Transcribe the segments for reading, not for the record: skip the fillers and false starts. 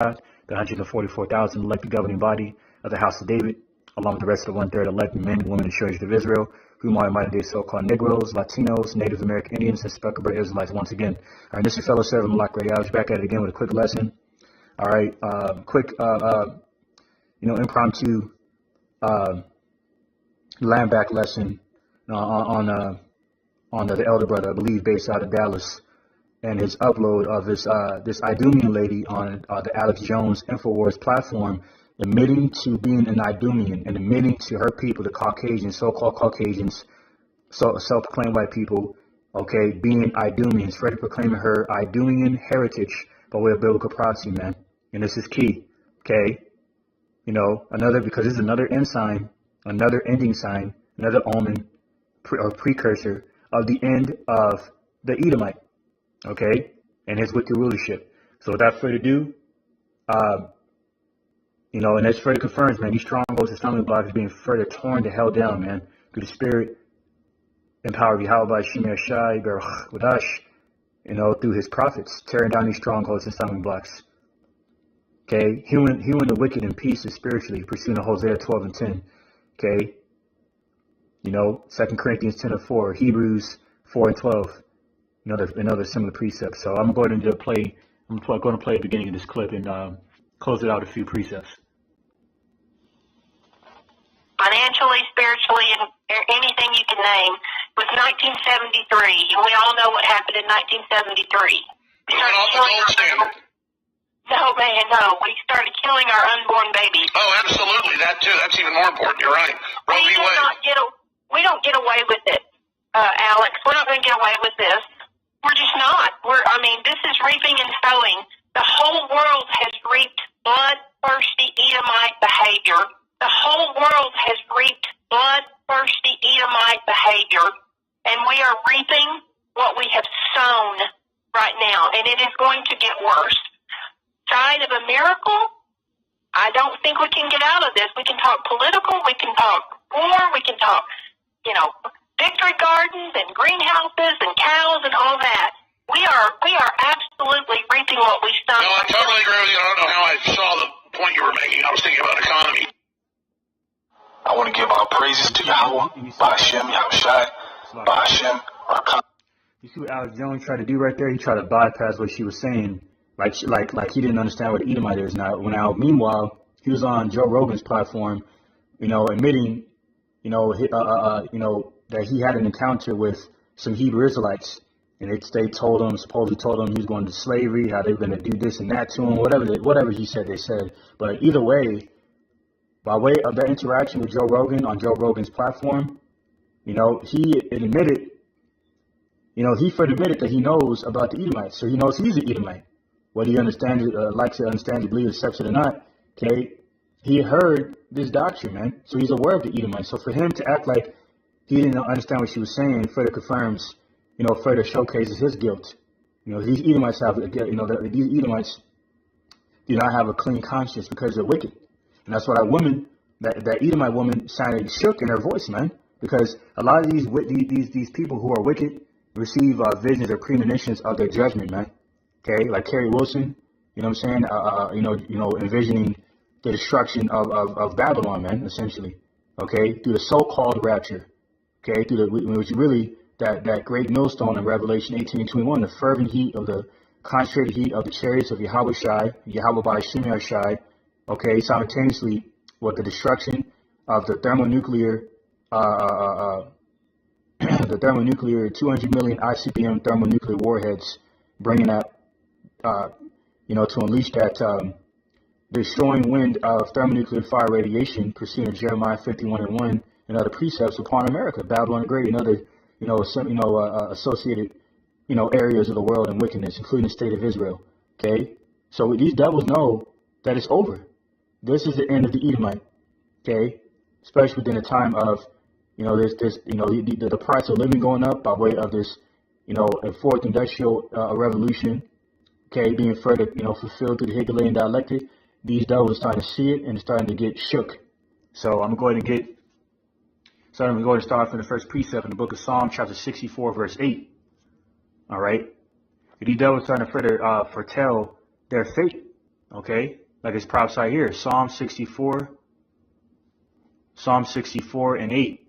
the 144,000 elected governing body of the House of David, along with the rest of the one-third elected men, women, and children of Israel, whom are modern-day so-called negroes, Latinos, Native American Indians, and speckled Israelites once again. All right, this is your fellow servant Malak Rayaj back at it again with a quick lesson. All right, impromptu land back lesson on the elder brother, I believe, based out of Dallas, and his upload of this Idumean lady on the Alex Jones InfoWars platform, admitting to being an Idumean and admitting to her people, the Caucasians, so-called Caucasians, self-proclaimed white people, okay, being Idumeans, further proclaiming her Idumean heritage by way of biblical prophecy, man. And this is key, okay? You know, because this is another end sign, another ending sign, another omen or precursor of the end of the Edomite, okay, and his wicked rulership. So without further ado, and that's further confirms, man, these strongholds and stumbling blocks are being further torn to hell down, man, through the spirit and power of YAHAWAH BAHASHAM YAHAWASHI, through his prophets, tearing down these strongholds and stumbling blocks. Okay, hewing the wicked in pieces spiritually, pursuing Hosea 12 and 10. Okay, 2 Corinthians 10 and 4, Hebrews 4 and 12. Another similar precepts. So I'm going to play the beginning of this clip and close it out with a few precepts. Financially, spiritually, and anything you can name. It was 1973, and we all know what happened in 1973. We started killing our unborn. No, man, no. We started killing our unborn babies. Oh, absolutely. That too. That's even more important. You're right. We don't get away with it, Alex. We're not going to get away with this. We're just not. This is reaping and sowing. The whole world has reaped bloodthirsty Edomite behavior. The whole world has reaped bloodthirsty Edomite behavior. And we are reaping what we have sown right now. And it is going to get worse. Side of a miracle, I don't think we can get out of this. We can talk political, we can talk war, we can talk, victory gardens and greenhouses and cows and all that. We are absolutely reaping what we sown. No, I totally agree with you. I don't know how I saw the point you were making. I was thinking about economy. I want to give all praises to YAHAWAH BAHASHAM YAHAWASHI BAHASHAM YAHAWASHI. You see what Alex Jones tried to do right there? He tried to bypass what she was saying. Like he didn't understand what Edomite is now. Meanwhile, he was on Joe Rogan's platform, admitting, that he had an encounter with some Hebrew Israelites, and they supposedly told him he was going to slavery, how they were going to do this and that to him, whatever he said, they said. But either way, by way of their interaction with Joe Rogan on Joe Rogan's platform, he admitted, he further admitted that he knows about the Edomites, so he knows he's an Edomite. Whether he understands it, likes it, understands it, believes, accepts it or not, okay, he heard this doctrine, man. So he's aware of the Edomites. So for him to act like he didn't understand what she was saying further confirms, further showcases his guilt. These Edomites these Edomites do not have a clean conscience because they're wicked. And that's why that Edomite woman sounded shook in her voice, man. Because a lot of these people who are wicked receive visions or premonitions of their judgment, man. Okay, like Kerry Wilson, envisioning the destruction of Babylon, man, essentially. Okay, through the so-called rapture. Okay, which really that great millstone in Revelation 18:21, the fervent heat of the concentrated heat of the chariots of YAHAWAH BAHASHAM YAHAWASHI. Okay, simultaneously with the destruction of the thermonuclear 200 million ICBM thermonuclear warheads, bringing up, to unleash that destroying wind of thermonuclear fire radiation, pursuant to Jeremiah 51 and 1 and other precepts upon America, Babylon the Great, and other, associated, areas of the world and wickedness, including the state of Israel. Okay, so these devils know that it's over. This is the end of the Edomite. Okay, especially within the time of, the price of living going up by way of this, a fourth industrial revolution. Okay, being further, fulfilled through the Hegelian dialectic. These devils are starting to see it and starting to get shook. So I'm going to start from the first precept in the book of Psalm, chapter 64, verse 8. All right. These devils are starting to further foretell their fate. Okay, like it's prophesied here, Psalm 64 and 8.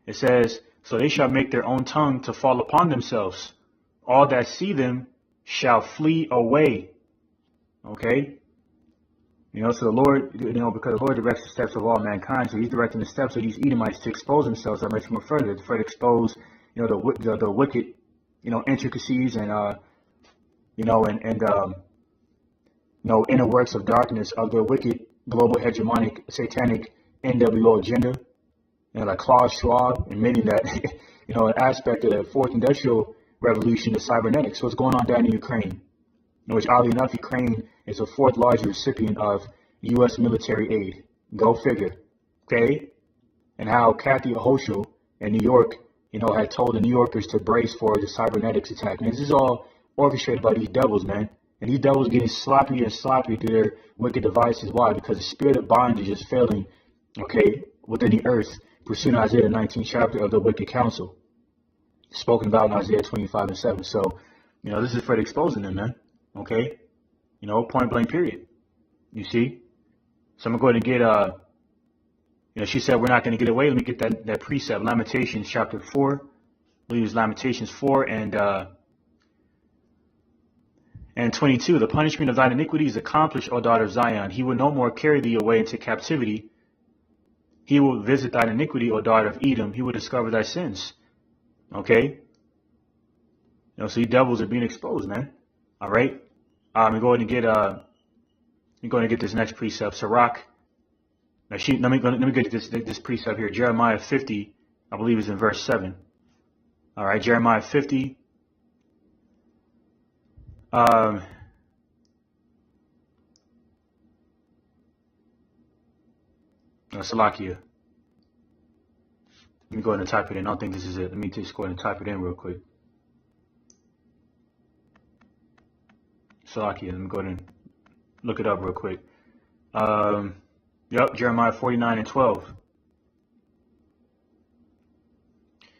It says, so they shall make their own tongue to fall upon themselves. All that see them shall flee away. Okay. So the Lord, because the Lord directs the steps of all mankind, so he's directing the steps of these Edomites to expose themselves. I mentioned more further, to further expose, the wicked, intricacies and, inner works of darkness of the wicked global hegemonic satanic NWO agenda. Like Klaus Schwab admitting that, an aspect of the fourth industrial revolution is cybernetics. What's going on down in Ukraine? Which, oddly enough, Ukraine is the fourth largest recipient of U.S. military aid. Go figure. Okay? And how Kathy Hochul in New York, had told the New Yorkers to brace for the cybernetics attack. And this is all orchestrated by these devils, man. And these devils getting sloppier and sloppier through their wicked devices. Why? Because the spirit of bondage is failing, within the earth, pursuing Isaiah the 19th chapter of the wicked counsel, spoken about in Isaiah 25 and 7. So, this is for exposing them, man. Okay? Point blank period. You see? So I'm going to go ahead and get, she said we're not going to get away. Let me get that precept, Lamentations chapter 4. I believe it's Lamentations 4 and 22. The punishment of thine iniquity is accomplished, O daughter of Zion. He will no more carry thee away into captivity. He will visit thine iniquity, O daughter of Edom. He will discover thy sins. Okay? So these devils are being exposed, man. All right. I'm going to get this next precept. Sirach. Now, let me get this precept here. Jeremiah 50, I believe, is in verse 7. All right, Jeremiah 50. Salakia. Let me go ahead and type it in. I don't think this is it. Let me just go ahead and type it in real quick. Salakia. Let me go ahead and look it up real quick. Jeremiah 49 and 12.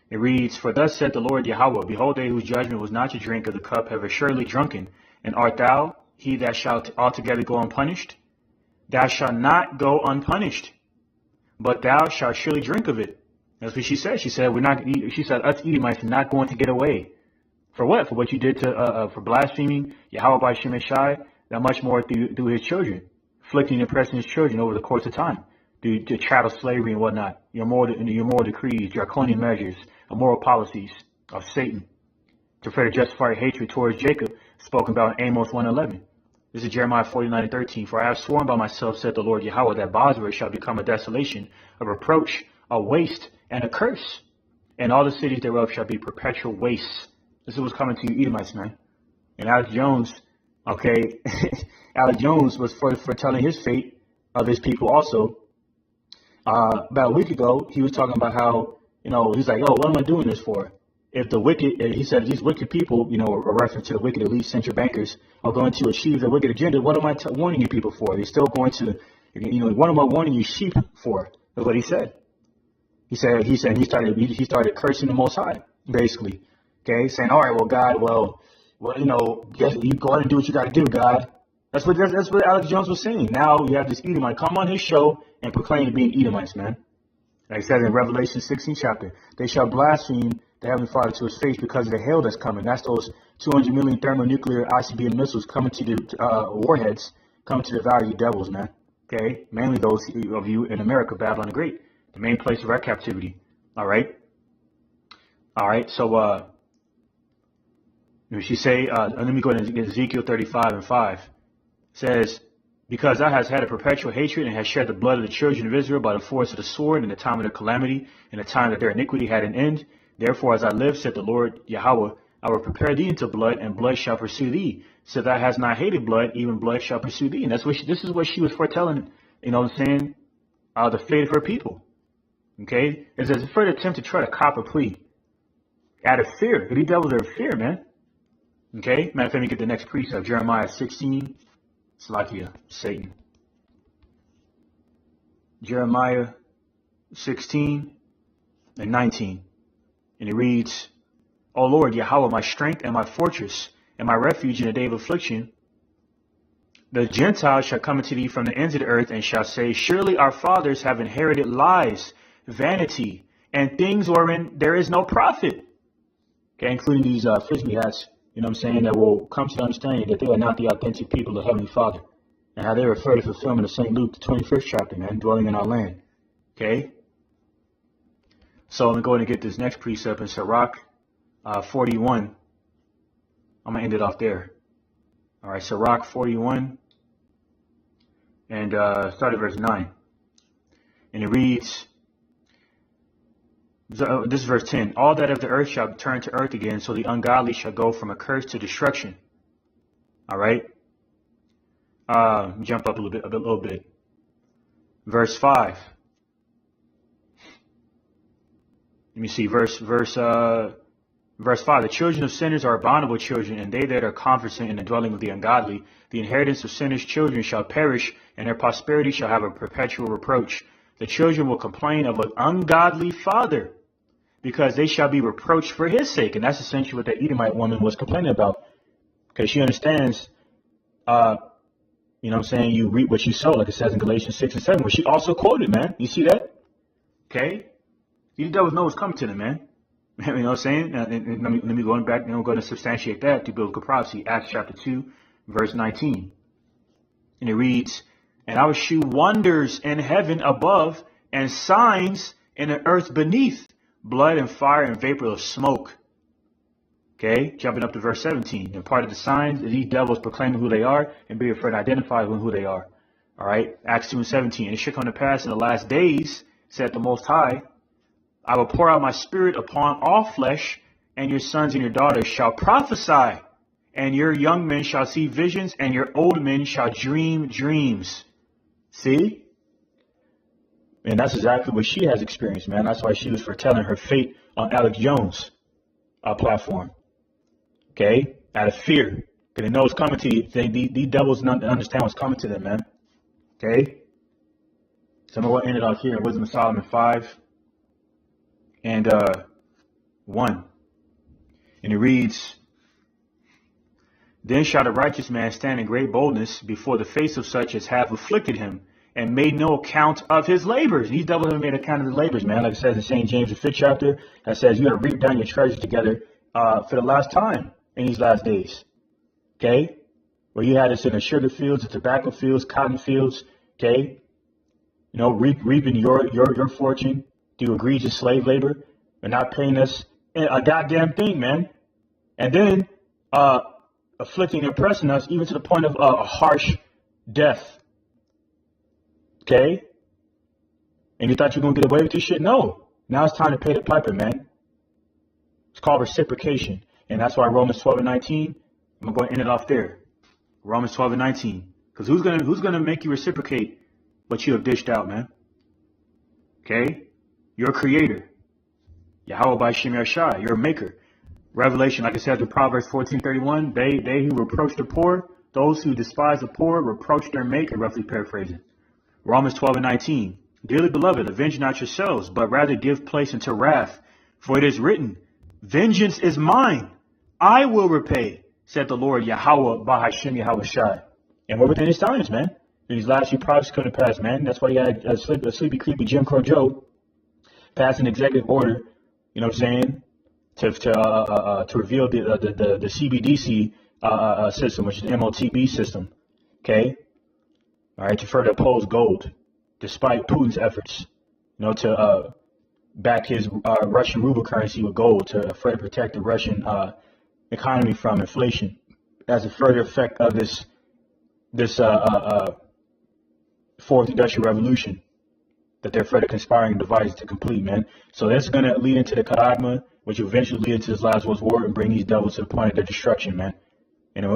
It reads, for thus said the Lord Yahawah, behold, they whose judgment was not to drink of the cup have assuredly drunken. And art thou he that shall altogether go unpunished? Thou shalt not go unpunished, but thou shalt surely drink of it. That's what she said. She said, us Edomites are not going to get away. For what? For what you did for blaspheming YAHAWAH BAHASHAM YAHAWASHI, that much more through his children, afflicting and oppressing his children over the course of time, due to chattel slavery and whatnot, your moral decrees, draconian measures, immoral policies of Satan, to further justify hatred towards Jacob, spoken about in Amos 1:11. This is Jeremiah 49 and 13. For I have sworn by myself, said the Lord Yahawah, that Bosra shall become a desolation, a reproach, a waste, and a curse, and all the cities thereof shall be perpetual wastes. This is what's coming to you, Edomites, man. And Alex Jones, Alex Jones was foretelling his fate of his people also. About a week ago, he was talking about how, he's like, what am I doing this for? If the wicked, he said, these wicked people, a reference to the wicked elite central bankers, are going to achieve their wicked agenda, what am I warning you people for? They're still going to, what am I warning you sheep for? That's what he said. He started cursing the Most High, basically. Okay, saying, all right, well, God, guess you go ahead and do what you got to do, God. That's what Alex Jones was saying. Now you have this Edomite come on his show and proclaim to be an Edomites, man. Like it says in Revelation 16 chapter, they shall blaspheme the Heavenly Father to his face because of the hail that's coming. That's those 200 million thermonuclear ICBM missiles coming to the warheads, coming to devour you devils, man. Okay, mainly those of you in America, Babylon the Great, the main place of our captivity. All right. So she say, let me go ahead and get Ezekiel 35 and 5. It says, because thou hast had a perpetual hatred and hast shed the blood of the children of Israel by the force of the sword in the time of their calamity, in the time that their iniquity had an end. Therefore, as I live, said the Lord Yahawah, I will prepare thee into blood, and blood shall pursue thee. So thou hast not hated blood, even blood shall pursue thee. And this is what she was foretelling, saying, the fate of her people. Okay? It's a further attempt to try to cop a plea out of fear. These devils are of fear, man. Okay? Matter of fact, let me get the next precept. Jeremiah 16. Slakia, Satan. Jeremiah 16 and 19. And it reads, O Lord, Yahawah, my strength and my fortress, and my refuge in the day of affliction. The Gentiles shall come unto thee from the ends of the earth, and shall say, surely our fathers have inherited lies, vanity, and things wherein there is no profit. Okay, including these frisbee hats, you know what I'm saying, that will come to the understanding that they are not the authentic people of Heavenly Father. And how they refer to fulfillment of St. Luke, the 21st chapter, man, dwelling in our land. Okay? So I'm going to go ahead and get this next precept in Sirach 41. I'm going to end it off there. All right, Sirach 41. And start at verse 9. And it reads, this is verse 10. All that of the earth shall turn to earth again, so the ungodly shall go from a curse to destruction. All right. Jump up a little bit. Verse 5. Let me see. Verse 5. The children of sinners are abominable children, and they that are conversant in the dwelling of the ungodly. The inheritance of sinners' children shall perish, and their posterity shall have a perpetual reproach. The children will complain of an ungodly father, because they shall be reproached for his sake. And that's essentially what that Edomite woman was complaining about. Because she understands, you know what I'm saying, you reap what you sow, like it says in Galatians 6 and 7, where she also quoted, man. You see that? Okay? These devils know what's coming to them, man. You know what I'm saying? And let me go back, and we're going to substantiate that through biblical prophecy. Acts chapter 2, verse 19. And it reads, and I will shew wonders in heaven above, and signs in the earth beneath, blood and fire and vapor of smoke. Okay, jumping up to verse 17. And part of the signs is these devils proclaiming who they are and being afraid to identify who they are. All right, Acts 2 and 17. And it shall come to pass in the last days, said the Most High, I will pour out my spirit upon all flesh, and your sons and your daughters shall prophesy, and your young men shall see visions, and your old men shall dream dreams. See? And that's exactly what she has experienced, man. That's why she was foretelling her fate on Alex Jones' platform. Okay? Out of fear. Because they know it's coming to you. These devils understand what's coming to them, man. Okay? So I'm going to end it off here in Wisdom of Solomon 5 and 1. And it reads, then shall the righteous man stand in great boldness before the face of such as have afflicted him, and made no account of his labors. These devils haven't made account of his labors, man. Like it says in St. James, the 5th chapter, that says you got to reap down your treasures together for the last time in these last days. Okay? Where you had us in the sugar fields, the tobacco fields, cotton fields. Okay? You know, reaping your fortune through egregious slave labor and not paying us a goddamn thing, man. And then afflicting and oppressing us even to the point of a harsh death. Okay? And you thought you were going to get away with this shit? No. Now it's time to pay the piper, man. It's called reciprocation. And that's why Romans 12 and 19, I'm going to end it off there. Romans 12 and 19. Because who's gonna make you reciprocate what you have dished out, man? Okay? Your creator. YAHAWAH BAHASHAM YAHAWASHI. Your maker. Revelation, like it says in Proverbs 14:31, they who reproach the poor, those who despise the poor, reproach their maker, roughly paraphrasing. Romans 12 and 19. Dearly beloved, avenge not yourselves, but rather give place unto wrath. For it is written, vengeance is mine, I will repay, said the Lord YAHAWAH BAHASHAM YAHAWASHI. And we're within his times, man. And these last few prophecies come to pass, man. That's why you had a sleepy, creepy Jim Crow Joe pass an executive order, you know what I'm saying, to reveal the CBDC system, which is the MOTB system. Okay? All right, to further oppose gold, despite Putin's efforts, you know, to back his Russian ruble currency with gold to further protect the Russian economy from inflation, as a further effect of this fourth industrial revolution that they're further conspiring devices to complete, man. So that's going to lead into the Charagma, which will eventually lead into this last world's war and bring these devils to the point of their destruction, man. And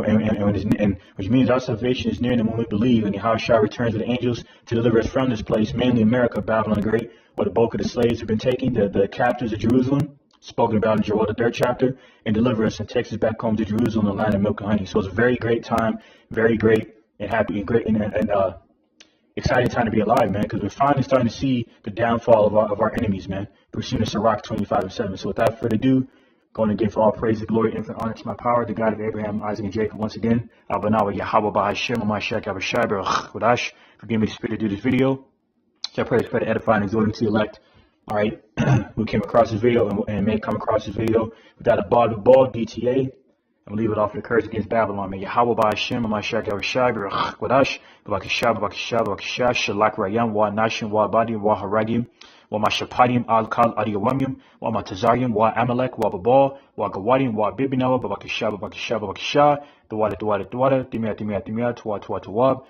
which means our salvation is near them when we believe, and Yahawashi returns with the angels to deliver us from this place, mainly America, Babylon the Great, where the bulk of the slaves have been taken, the captives of Jerusalem, spoken about in Joel the 3rd chapter, and deliver us and takes us back home to Jerusalem, the land of milk and honey. So it's a very great time, very great and happy and great and exciting time to be alive, man, because we're finally starting to see the downfall of our enemies, man. We're seeing this in Sirach 25 and 7. So without further ado, Going to give all praise, glory, infinite honor to my power, the God of Abraham, Isaac, and Jacob. Once again, YAHAWAH BAHASHAM YAHAWASHI. Forgive me the spirit to do this video. So I pray it's for the edifying and exhorting to the elect. All right, who came across this video and may come across this video without a ball DTA. I'm leave it off the curse against Babylon. May YAHAWAH BAHASHAM YAHAWASHI Shalak Rayam Wa Nashim Wa Badim Wa Haradim Wa Mashapadim Al Kal Adiyawamim Wa Matazarium Wa Amalek Wa Babal Wa Gawadim Wa Bibinawa Babakisha the water Timia Tuwa Tuwab